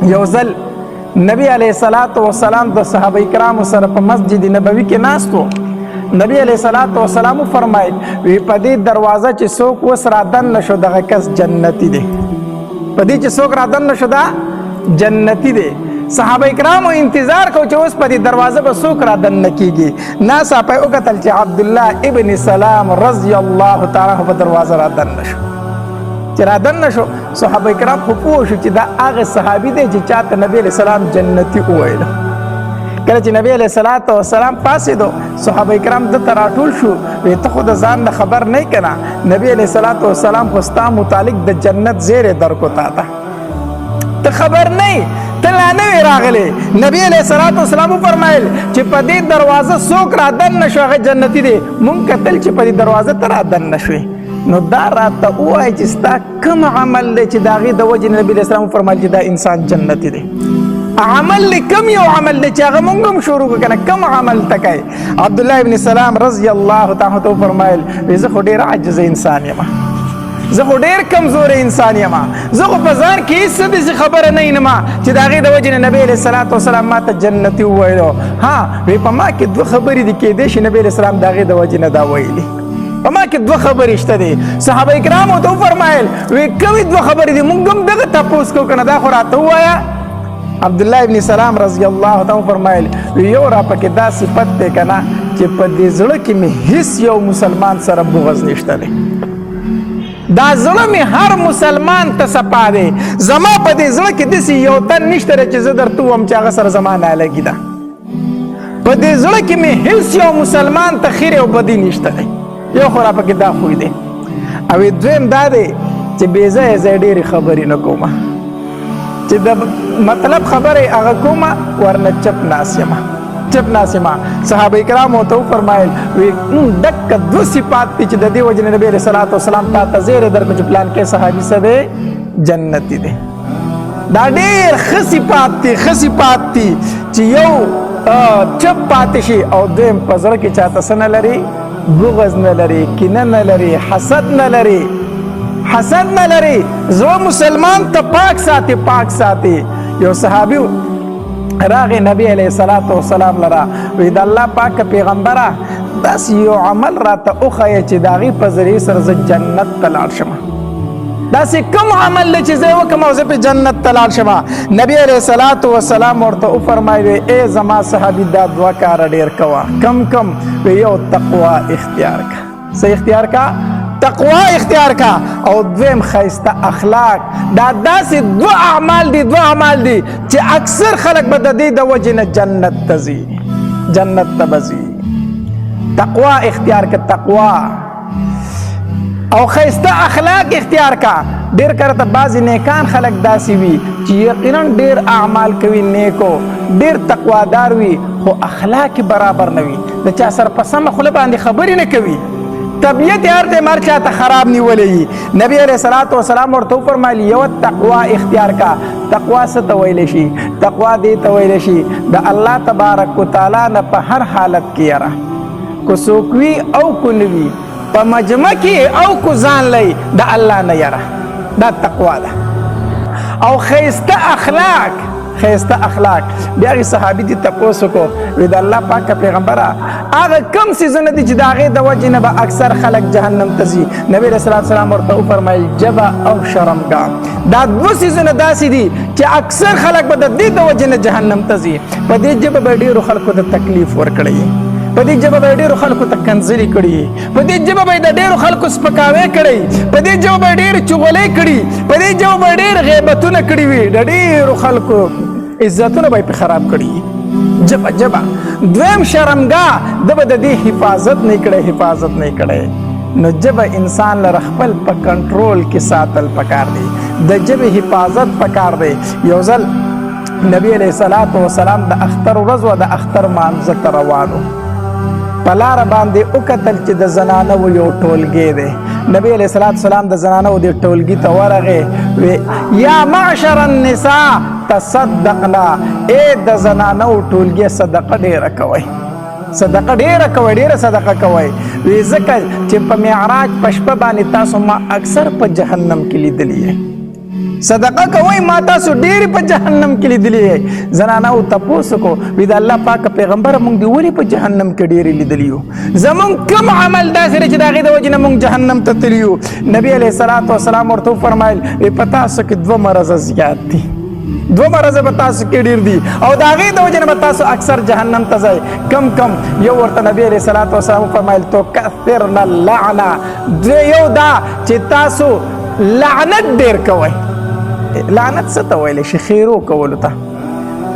یو ځل نبی علیه الصلاۃ والسلام د صحابه کرامو سره په مسجد نبوي کې ناست و. نبی علیه الصلاۃ والسلام فرمایل وی په دې دروازه چې څوک وس را دننه شو دغه کس جنتی دی. په دې چې څوک را دننه شو دا جنتی دی. صحابه کرامو انتظار کو چې اوس په دې دروازه به څوک را دننه کیږي. ناڅاپه وکتل چې عبدالله ابن سلام رضی الله تعالی عنه په دروازه را دننه شو. چې را دننه شو صحابه کرام خو پوه شو چې دا هغه صحابي دی چې چاته نبی علیه السلام جنتی وویل. کله چې نبی علیه السلام پاسېدو صحابه کرام دته راټول شو. وی ته خو د ځان نه خبر نه یې که نه؟ نبی علیه السلام خو ستا متعلق د جنت زیری درکو تا ته، ته خبر نه یې، ته لا نه وې راغلی. نبی علیه السلام وفرمایل چې په دې دروازه څوک را دننه شو هغه جنتي دی. مونږ کتل چې په دې دروازه ته را دننه شوې، نو دا راته ووایه چې ستا کوم عمل دی چې د هغې د وجې نبي علیه السلام وفرمایل چې دا انسان جنتي دی. عمل دی کم یو عمل دی چې هغه مونږ هم شروع کړو که نه، کم عمل ته کوې؟ عبدالله ابن سلام رضی الله تعالی عنه وفرمایل زه خو ډېر عاجز انسان یم، زه خو ډېر کمزوری انسان یم، زه خو په ځان کې هېڅ داسې خبره نه ینم چې د هغې د وجې نه نبي علیه السلام ما ته جنتي وویلو. ها وی په ما کې دوه خبرې دي، کیدای شي نبي علیه السلام د هغې د وجې نه دا ویلي. په ما کې دوه خبرې شته دي. صحابه کرامو ته وفرمایل وی کومې دوه خبرې دي؟ مونږ هم دغه تپوس کوو که نه، دا خو راته ووایه. عبدالله ابن سلام رضی الله تعالی فرمایل یو را پکې دا صفت دی که نه چې په دې زړه کې مې هیڅ یو مسلمان سره بغض نشته دی. دا زړه مې هر مسلمان ته صفا دی. زما په دې زړه کې داسې یو تن نشته دی چې زه درته ووایم چې هغه سره زما نالګي ده. په دې زړه کې مې هیڅ یو مسلمان ته خیر او بدي نشته دی. یو خو را پکې دا خوی دی. او دویم دا دی چې بې ځایه ځای ډېرې خبرې نه کومه، چې د مطلب خبرې هغه کومه ورنه چپ ناست یمه، چپ ناست یمه. صحابه کرامو ته وفرمایل وی دکه دوه صفات دي چې د دې وجې نه نبي علیه السلام تا ته زیری درکړو چې پلان کې صحابي څه دی؟ جنتي دی. دا ډېر ښه صفات دي، ښه صفات دي چې یو چپ پاتې شي او دویم په زړه کې چاته څه نه لري؟ بغض نه لري، کینه نه لري، حسد نه لري، حسد نه لري. زړه مسلمان ته پاک ساتي، پاک ساتي. یو صحابي راغی نبی علیه السلام لره وی د الله پاک پیغمبره داسې یو عمل راته وښیه چې د هغې په ذریعې سره زه جنت ته لاړ شم. داسې کوم عمل دی چې زه یې وکړم او زه پې جنت ته لاړ شم؟ نبی علیه السلام ورته وفرمایل ای زما صحابي دا دوه کاره ډېر کوه. کم کم؟ وی یو تقوا اختیار کا. څه اختیار کا؟ تقوا اختیار کا. او دویم ښایسته اخلاق. دا داسې دوه اعمال دي، دوه اعمال دي چې اکثر خلک به د دې د وجې نه جنت ته ځي، جنت ته به ځي. تقوا اختیار کا، تقوا او ښایسته اخلاق اختیار کا. ډېر کله ته بعضې نیکان خلک داسې وي چې یقینا ډېر اعمال کوي نیکو، ډېر تقوادار وي خو اخلاق برابر نه وي، د چا سره په سمه خوله باندې خبرې نه کوي، طبیعت هر ټیم هر چاته خراب نیولی وي. نبی علیه السلام ورته وفرمایل یوه تقوا اختیار کا. تقوا څه ته ویلی شي؟ تقوا دې ته ویلی شي د الله تبارک وتعالی نه په هر حالت کې یره، که څوک وي او که نه وي، په مجمع کې او که ځان لئ د الله نه یره. دا تقوا ده. او ښایسته اخلاق، ښایسته اخلاق. بیا هغې صحابي دې تپوس وکړو وی د الله پاکه پیغمبره هغه کم څیزونه دي چې د هغې د وجې نه به اکثر خلک جهنم ته ځي؟ نبي علیه السلام ورته وفرمایل ژبه او شرمګاه. دا دوه څیزونه داسې دي چې اکثر خلک به د دې د وجې نه جهنم ته ځي. په دې ژبه به ډېرو خلکو ته تکلیف ورکړی، په دې ژبه به ډېرو خلکو ته کنځلې کړي، په دې ژبه به د ډېرو خلکو سپکاوی کړی، په دې ژبه به ډېرې چغلۍ کړي، په دې ژبه به ډېر غیبتونه کړي وي، د ډېرو خلکو عزتونه به یې پې خراب کړي. ژبه ژبه. دویم شرمګاه، ده به د دې حفاظت نه کړی، حفاظت نه کړی. نو ژبه انسان لره خپل په کنټرول کې ساتل پکار دی، د ژبې حفاظت پکار دی. یو ځل نبی علیه السلام د اختر ورځ وه، د اختر مانځه ته روان و. په لاره باندې وکتل چې د زنانو یو ټولګی دی. نبی علیه السلام د زنانو دې ټولګي ته ورغی وی یا معشر النساء تصدقنا، ای د زنانو ټولګي صدقه ډېره کوئ، صدقه ډېره کوئ، ډېره صدقه کوئ. وی ځکه چې په معراج په شپه باندې تاسو ما اکثر په جهنم کې لیدلی یې، صدقه کوي ما تاسو ډېر په جهنم کې لیدلې زنانه او تاسو کو وی د الله پاک پیغمبر مونږ دی ولی په جهنم کې ډېر لیدلیو زمون کوم عمل دا سره چې داغه د وجنه مونږ جهنم ته تلیو نبی علیہ الصلوۃ والسلام ورته فرمایل پتا سو کې دوه مرز زیات دي دو مرز به تاسو کې ډیر دي او دا غي د وجنه به تاسو اکثر جهنم ته ځئ کم کم یو ورته نبی علیہ الصلوۃ والسلام فرمایل تو کثرنا اللعنه یو دا چې تاسو لعنت ډیر کوئ لعنت څه ته ویل شي خیرو کول ته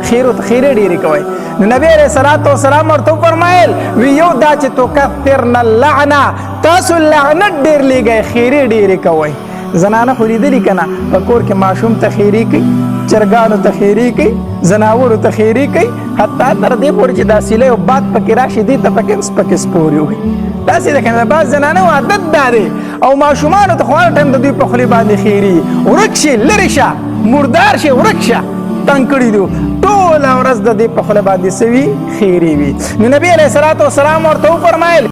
خیر ډیر کوي نو نبی علیہ الصلوۃ والسلام ورته فرمایل وی یو دا چې تو کثرنا اللعنه تاسو لعنت ډیر لګي خیر ډیر کوي زنانه خو لیدلی کنه په کور کې ماشوم ته خیری کوي چرګانو ته خیری کوي زناورو ته خیری کوي حتی تر دې پورې چې دا سیله او باد پکې راشي دې ته پکې سپوري وي داسې ده کنه بعض زنانه عادت داري او ماشومانو ته خو هر ټایم د دوی په خولې باندې خیری ورک شي لرې شه مردار شي ورک شه تنګ کړي دي ټوله ورځ د دې په خوله باندې سوي خیری وي نو نبی علیہ الصلوۃ والسلام ورته فرمایل